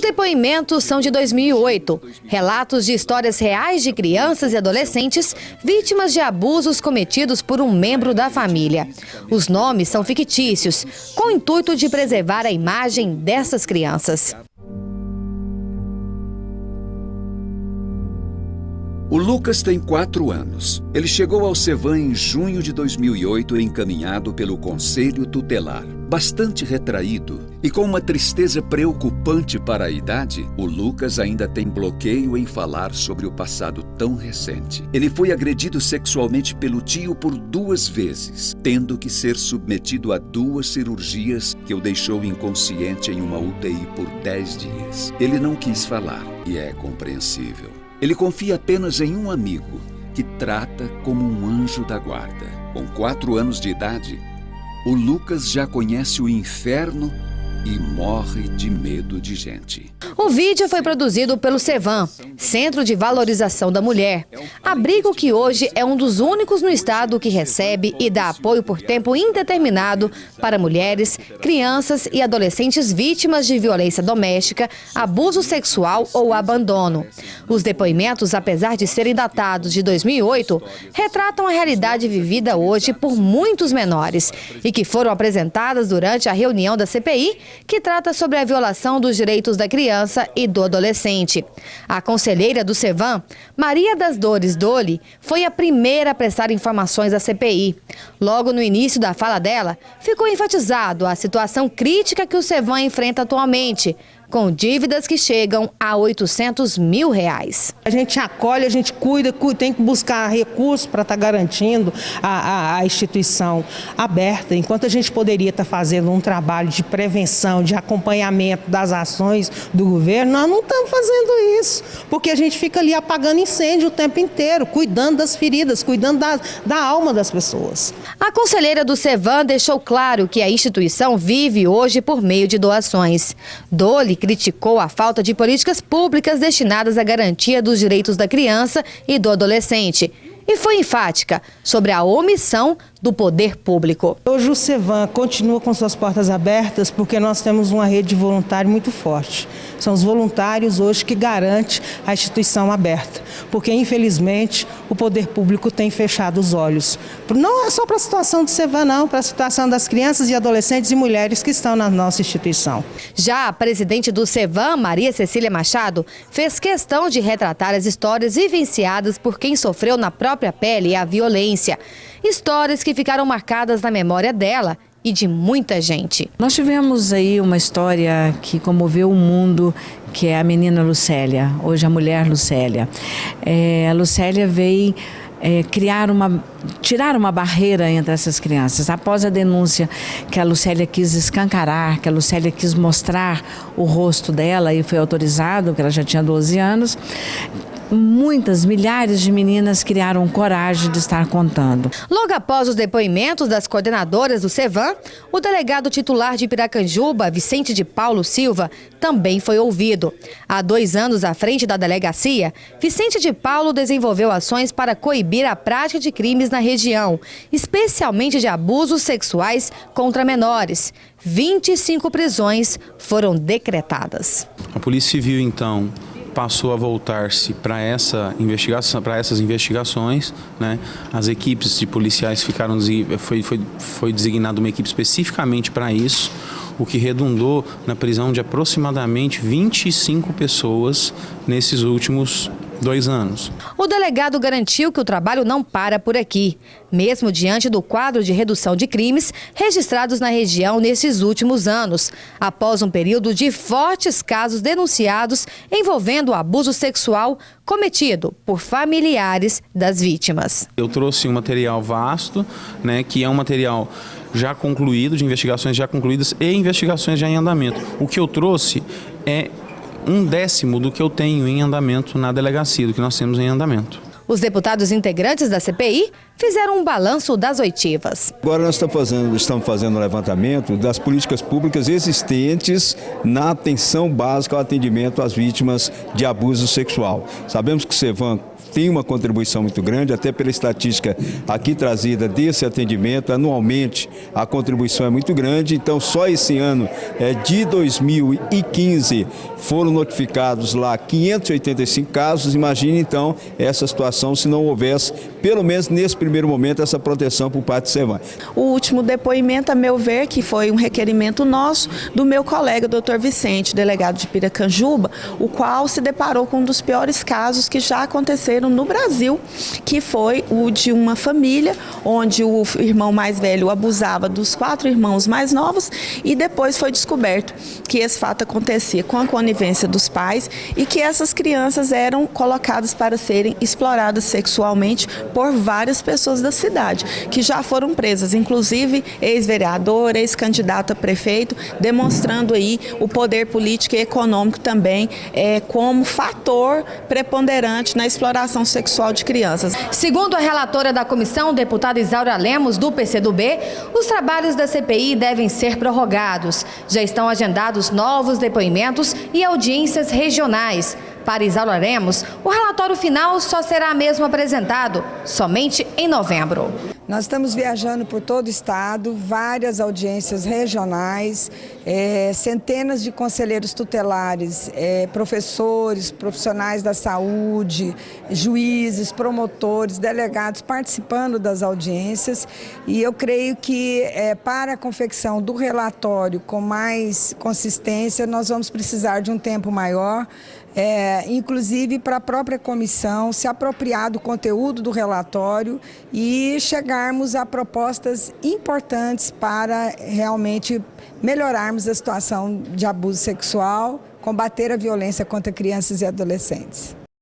depoimentos são de 2008. Relatos de histórias reais de crianças e adolescentes vítimas de abusos cometidos por um membro da família. Os nomes são fictícios, com o intuito de preservar a imagem dessas crianças. O Lucas tem 4 anos. Ele chegou ao Cevan em junho de 2008, encaminhado pelo Conselho Tutelar. Bastante retraído e com uma tristeza preocupante para a idade, o Lucas ainda tem bloqueio em falar sobre o passado tão recente. Ele foi agredido sexualmente pelo tio por 2 vezes, tendo que ser submetido a 2 cirurgias que o deixou inconsciente em uma UTI por 10 dias. Ele não quis falar e é compreensível. Ele confia apenas em um amigo, que trata como um anjo da guarda. Com 4 anos de idade, o Lucas já conhece o inferno e morre de medo de gente. O vídeo foi produzido pelo Cevan, Centro de Valorização da Mulher, abrigo que hoje é um dos únicos no estado que recebe e dá apoio por tempo indeterminado para mulheres, crianças e adolescentes vítimas de violência doméstica, abuso sexual ou abandono. Os depoimentos, apesar de serem datados de 2008, retratam a realidade vivida hoje por muitos menores e que foram apresentadas durante a reunião da CPI, que trata sobre a violação dos direitos da criança e do adolescente. A conselheira do Cevan, Maria das Dores Doli, foi a primeira a prestar informações à CPI. Logo no início da fala dela, ficou enfatizado a situação crítica que o Cevan enfrenta atualmente, com dívidas que chegam a R$800 mil. A gente acolhe, a gente cuida, tem que buscar recursos para estar garantindo a instituição aberta, enquanto a gente poderia estar fazendo um trabalho de prevenção, de acompanhamento das ações do governo, nós não estamos fazendo isso, porque a gente fica ali apagando incêndio o tempo inteiro, cuidando das feridas, cuidando da alma das pessoas. A conselheira do Cevan deixou claro que a instituição vive hoje por meio de doações. Doli criticou a falta de políticas públicas destinadas à garantia dos direitos da criança e do adolescente e foi enfática sobre a omissão do poder público. Hoje o Cevan continua com suas portas abertas porque nós temos uma rede de voluntários muito forte. São os voluntários hoje que garantem a instituição aberta, porque infelizmente o poder público tem fechado os olhos. Não é só para a situação do Cevan, não, para a situação das crianças e adolescentes e mulheres que estão na nossa instituição. Já a presidente do Cevan, Maria Cecília Machado, fez questão de retratar as histórias vivenciadas por quem sofreu na própria pele a violência. Histórias que ficaram marcadas na memória dela e de muita gente. Nós tivemos aí uma história que comoveu o mundo, que é a menina Lucélia, hoje a mulher Lucélia. A Lucélia veio tirar uma barreira entre essas crianças. Após a denúncia que a Lucélia quis escancarar, que a Lucélia quis mostrar o rosto dela e foi autorizado, porque ela já tinha 12 anos, milhares de meninas criaram coragem de estar contando. Logo após os depoimentos das coordenadoras do Cevan, o delegado titular de Piracanjuba, Vicente de Paulo Silva, também foi ouvido. Há 2 anos à frente da delegacia, Vicente de Paulo desenvolveu ações para coibir a prática de crimes na região, especialmente de abusos sexuais contra menores. 25 prisões foram decretadas. A Polícia Civil, então, passou a voltar-se para essas investigações, né? As equipes de policiais foi designada uma equipe especificamente para isso, o que redundou na prisão de aproximadamente 25 pessoas nesses últimos 2 anos. O delegado garantiu que o trabalho não para por aqui, mesmo diante do quadro de redução de crimes registrados na região nesses últimos anos, após um período de fortes casos denunciados envolvendo abuso sexual cometido por familiares das vítimas. Eu trouxe um material vasto, né, que é um material já concluído, de investigações já concluídas e investigações já em andamento. O que eu trouxe é 1/10 do que eu tenho em andamento na delegacia, do que nós temos em andamento. Os deputados integrantes da CPI fizeram um balanço das oitivas. Agora nós estamos fazendo um levantamento das políticas públicas existentes na atenção básica ao atendimento às vítimas de abuso sexual. Sabemos que o Cevan tem uma contribuição muito grande, até pela estatística aqui trazida desse atendimento. Anualmente a contribuição é muito grande, então só esse ano de 2015 foram notificados lá 585 casos. Imagine então essa situação se não houvesse, pelo menos nesse primeiro momento, essa proteção por parte do Servan. O último depoimento, a meu ver, que foi um requerimento nosso, do meu colega, Dr. Vicente, delegado de Piracanjuba, o qual se deparou com um dos piores casos que já aconteceram no Brasil, que foi o de uma família onde o irmão mais velho abusava dos 4 irmãos mais novos e depois foi descoberto que esse fato acontecia com a conivência dos pais e que essas crianças eram colocadas para serem exploradas sexualmente por várias pessoas da cidade, que já foram presas, inclusive ex-vereador, ex-candidato a prefeito, demonstrando aí o poder político e econômico também como fator preponderante na exploração sexual de crianças. Segundo a relatora da comissão, deputada Isaura Lemos, do PCdoB, os trabalhos da CPI devem ser prorrogados. Já estão agendados novos depoimentos e audiências regionais. Para Isaura Lemos, o relatório final só será mesmo apresentado somente em novembro. Nós estamos viajando por todo o estado, várias audiências regionais, centenas de conselheiros tutelares, professores, profissionais da saúde, juízes, promotores, delegados participando das audiências. E eu creio que para a confecção do relatório com mais consistência, nós vamos precisar de um tempo maior, inclusive para a própria comissão se apropriar do conteúdo do relatório e chegarmos a propostas importantes para realmente melhorarmos a situação de abuso sexual, combater a violência contra crianças e adolescentes.